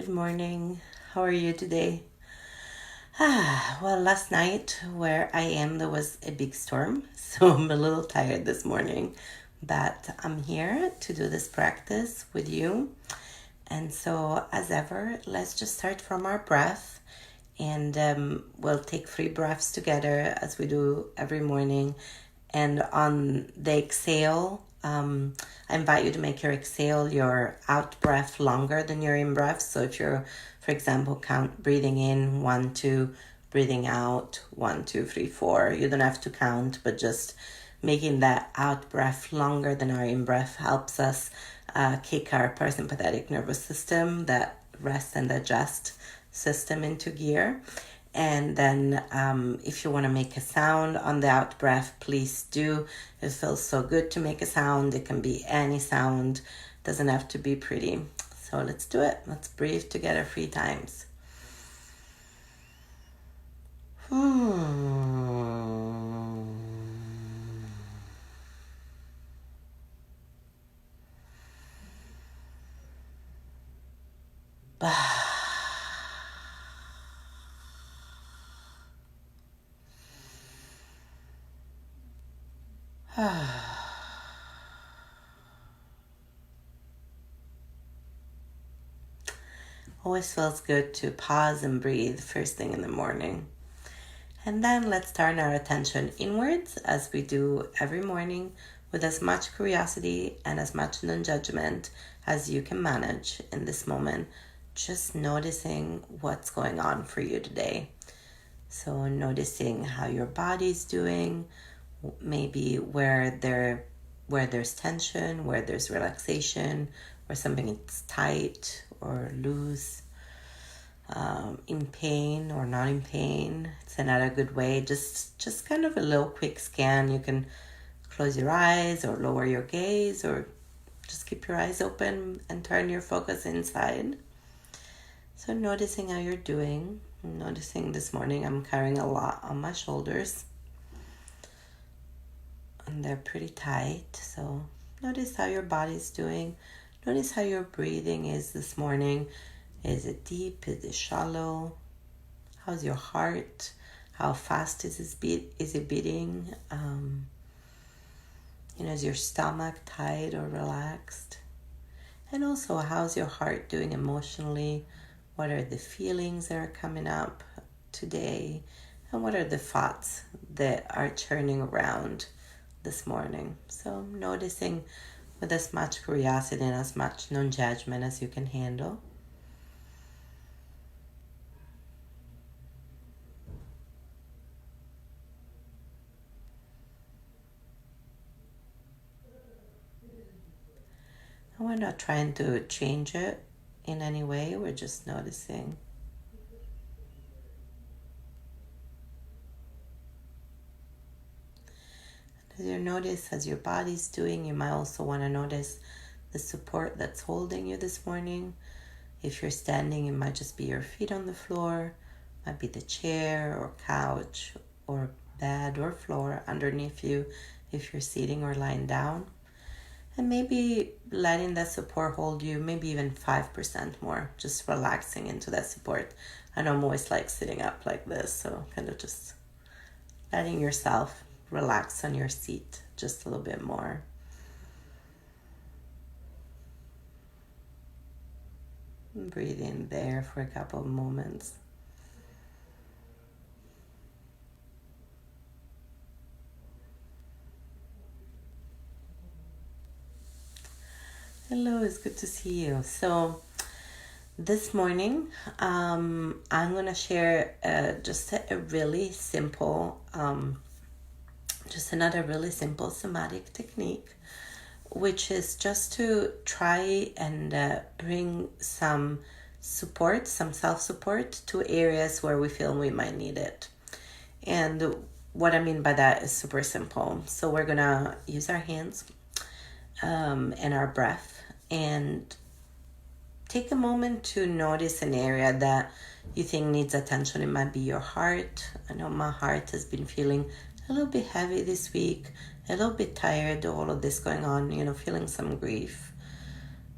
Good morning. How are you today? Well, last night where I am, there was a big storm, so I'm a little tired this morning. But I'm here to do this practice with you. And so, as ever, let's just start from our breath. And we'll take 3 breaths together as we do every morning. And on the exhale, I invite you to make your exhale, your out breath longer than your in breath. So if you're, for example, count breathing in 1, 2, breathing out 1, 2, 3, 4. You don't have to count, but just making that out breath longer than our in breath helps us kick our parasympathetic nervous system, that rest and digest system, into gear. And then if you want to make a sound on the out breath, please do. It feels so good to make a sound. It can be any sound. Doesn't have to be pretty. So let's do it. Let's breathe together 3 times. Always feels good to pause and breathe first thing in the morning. And then let's turn our attention inwards as we do every morning, with as much curiosity and as much non-judgment as you can manage in this moment. Just noticing what's going on for you today. So noticing how your body's doing, maybe where there's tension, where there's relaxation, where something is tight or loose, in pain or not in pain. It's another good way. Just kind of a little quick scan. You can close your eyes or lower your gaze, or just keep your eyes open and turn your focus inside. So noticing how you're doing. Noticing this morning I'm carrying a lot on my shoulders, and they're pretty tight. So notice how your body's doing. Notice how your breathing is this morning. Is it deep? Is it shallow? How's your heart? How fast is it beating? Is your stomach tight or relaxed? And also, how's your heart doing emotionally? What are the feelings that are coming up today? And what are the thoughts that are churning around this morning? So noticing with as much curiosity and as much non-judgment as you can handle. And we're not trying to change it in any way. We're just noticing. As you notice as your body's doing, you might also want to notice the support that's holding you this morning. If you're standing, it might just be your feet on the floor, might be the chair or couch or bed or floor underneath you if you're sitting or lying down. And maybe letting that support hold you, maybe even 5% more, just relaxing into that support. I know I'm always like sitting up like this, so kind of just letting yourself relax on your seat just a little bit more. Breathe in there for a couple of moments. Hello, it's good to see you. So this morning, I'm gonna share just a really simple, just another really simple somatic technique, which is just to try and bring some support, some self-support to areas where we feel we might need it. And what I mean by that is super simple. So we're gonna use our hands and our breath, and take a moment to notice an area that you think needs attention. It might be your heart. I know my heart has been feeling a little bit heavy this week, a little bit tired, all of this going on, feeling some grief.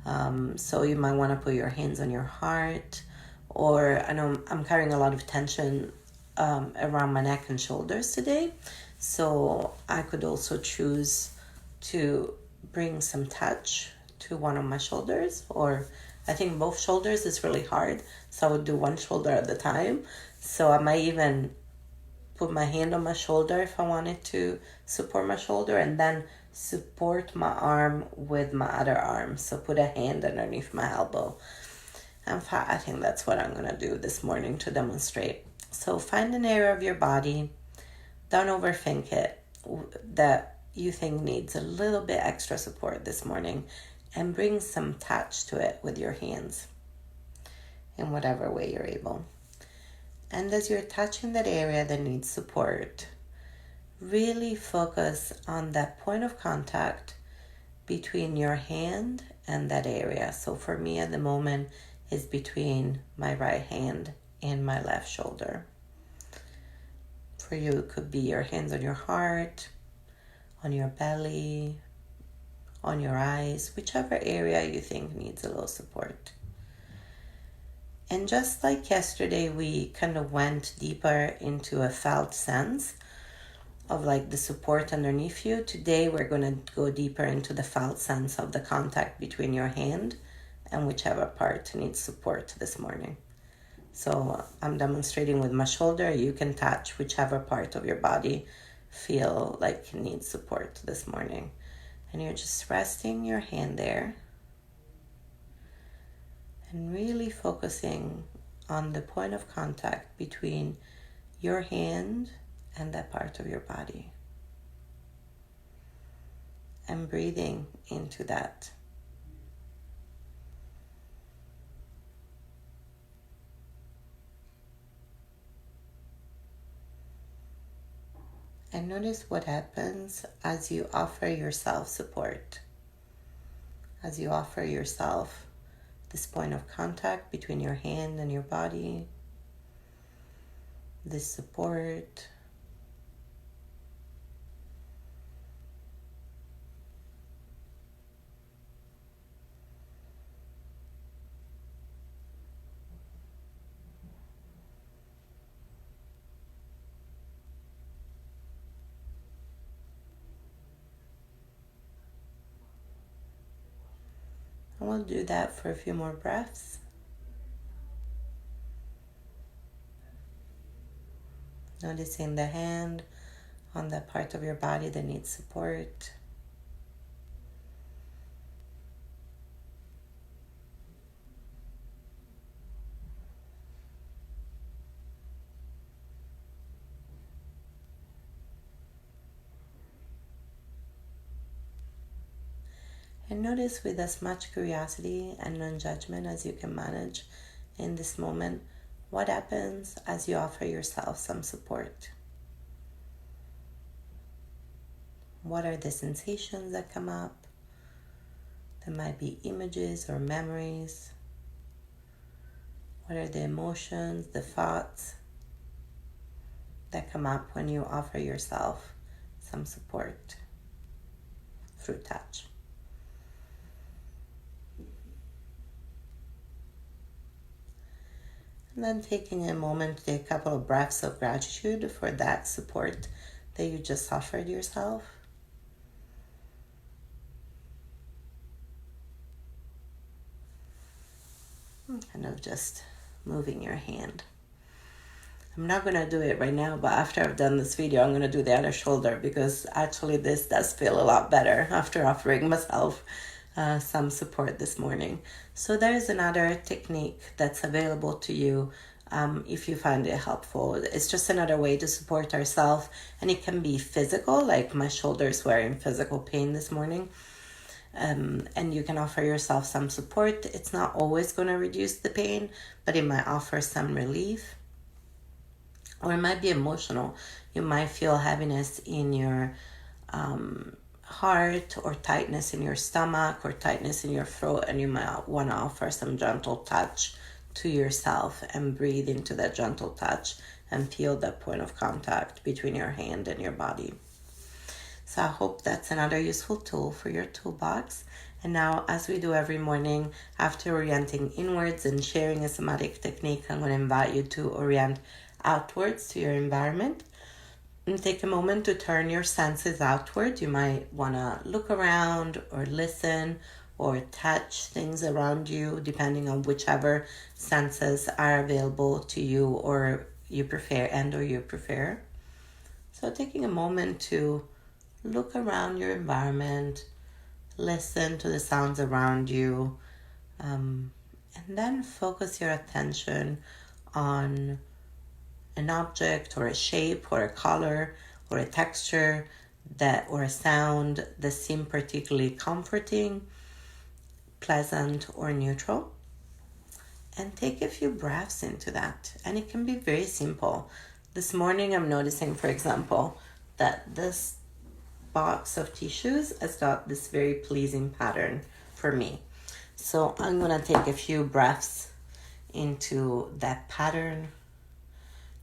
So you might want to put your hands on your heart, or I know I'm carrying a lot of tension around my neck and shoulders today. So I could also choose to bring some touch to one of my shoulders, or I think both shoulders is really hard. So I would do one shoulder at a time. So I might even put my hand on my shoulder if I wanted to support my shoulder, and then support my arm with my other arm. So put a hand underneath my elbow. In fact, I think that's what I'm going to do this morning to demonstrate. So find an area of your body, don't overthink it, that you think needs a little bit extra support this morning, and bring some touch to it with your hands in whatever way you're able. And as you're touching that area that needs support, really focus on that point of contact between your hand and that area. So for me at the moment is between my right hand and my left shoulder. For you, it could be your hands on your heart, on your belly, on your eyes, whichever area you think needs a little support. And just like yesterday, we kind of went deeper into a felt sense of like the support underneath you. Today, we're going to go deeper into the felt sense of the contact between your hand and whichever part needs support this morning. So I'm demonstrating with my shoulder. You can touch whichever part of your body feel like needs support this morning. And you're just resting your hand there and really focusing on the point of contact between your hand and that part of your body. And breathing into that. And notice what happens as you offer yourself support. As you offer yourself this point of contact between your hand and your body, this support. And we'll do that for a few more breaths. Noticing the hand on that part of your body that needs support. And notice with as much curiosity and non-judgment as you can manage in this moment, what happens as you offer yourself some support. What are the sensations that come up? There might be images or memories. What are the emotions, the thoughts that come up when you offer yourself some support through touch? And then taking a moment to take a couple of breaths of gratitude for that support that you just offered yourself. Kind of just moving your hand. I'm not going to do it right now, but after I've done this video, I'm going to do the other shoulder, because actually this does feel a lot better after offering myself some support this morning. So there's another technique that's available to you if you find it helpful. It's just another way to support ourselves, and it can be physical, like my shoulders were in physical pain this morning. And you can offer yourself some support. It's not always going to reduce the pain, but it might offer some relief. Or it might be emotional. You might feel heaviness in your heart, or tightness in your stomach, or tightness in your throat, and you might want to offer some gentle touch to yourself and breathe into that gentle touch and feel that point of contact between your hand and your body. So I hope that's another useful tool for your toolbox. And now, as we do every morning, after orienting inwards and sharing a somatic technique, I'm going to invite you to orient outwards to your environment. And take a moment to turn your senses outward. You might want to look around or listen or touch things around you, depending on whichever senses are available to you or you prefer. So taking a moment to look around your environment, listen to the sounds around you, and then focus your attention on an object or a shape or a color or a texture or a sound that seem particularly comforting, pleasant, or neutral. And take a few breaths into that. And it can be very simple. This morning I'm noticing, for example, that this box of tissues has got this very pleasing pattern for me. So I'm going to take a few breaths into that pattern,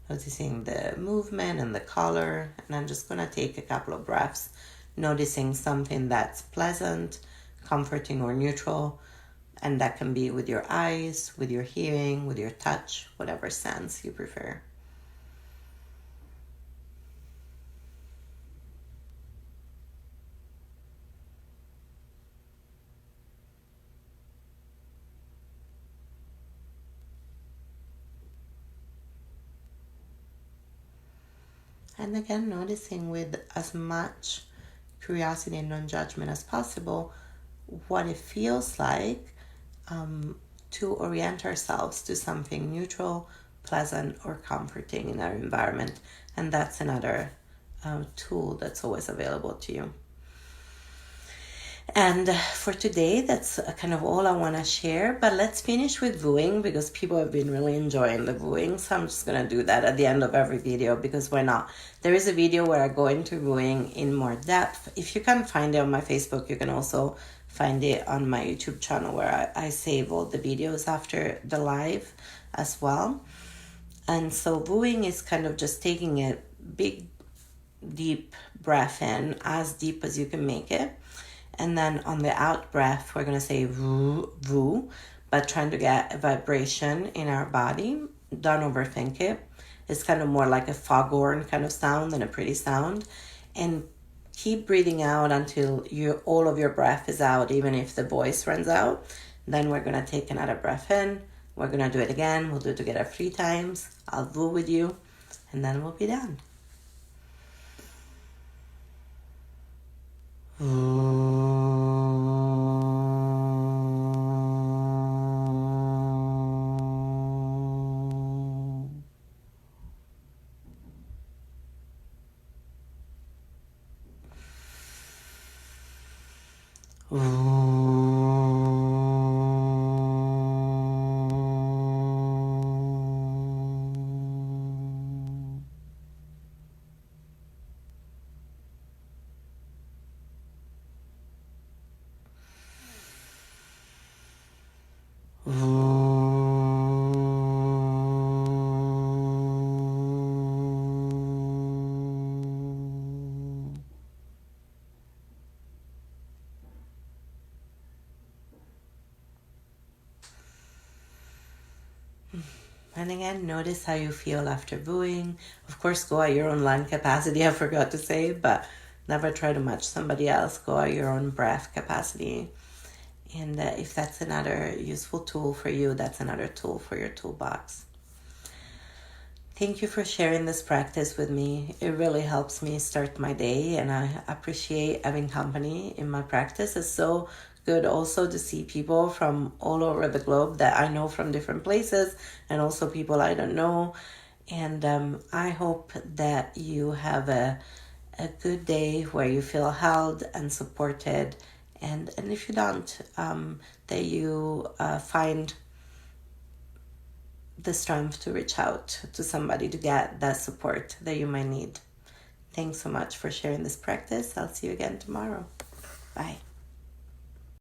noticing the movement and the color. And I'm just going to take a couple of breaths, noticing something that's pleasant, comforting, or neutral. And that can be with your eyes, with your hearing, with your touch, whatever sense you prefer. And again, noticing with as much curiosity and non-judgment as possible what it feels like to orient ourselves to something neutral, pleasant, or comforting in our environment. And that's another tool that's always available to you. And for today, that's kind of all I want to share. But let's finish with vooing, because people have been really enjoying the vooing. So I'm just going to do that at the end of every video, because why not? There is a video where I go into vooing in more depth. If you can't find it on my Facebook, you can also find it on my YouTube channel, where I save all the videos after the live as well. And so vooing is kind of just taking a big, deep breath in, as deep as you can make it. And then on the out breath, we're going to say voo, voo, but trying to get a vibration in our body. Don't overthink it. It's kind of more like a foghorn kind of sound than a pretty sound. And keep breathing out until all of your breath is out, even if the voice runs out. Then we're going to take another breath in. We're going to do it again. We'll do it together 3 times. I'll voo with you, and then we'll be done. And again, notice how you feel after vooing. Of course, go at your own lung capacity, I forgot to say, but never try to match somebody else. Go at your own breath capacity. And if that's another useful tool for you, that's another tool for your toolbox. Thank you for sharing this practice with me. It really helps me start my day, and I appreciate having company in my practice. It's so good also to see people from all over the globe that I know from different places, and also people I don't know. And I hope that you have a good day where you feel held and supported. And if you don't, that you find the strength to reach out to somebody to get that support that you might need. Thanks so much for sharing this practice. I'll see you again tomorrow. Bye.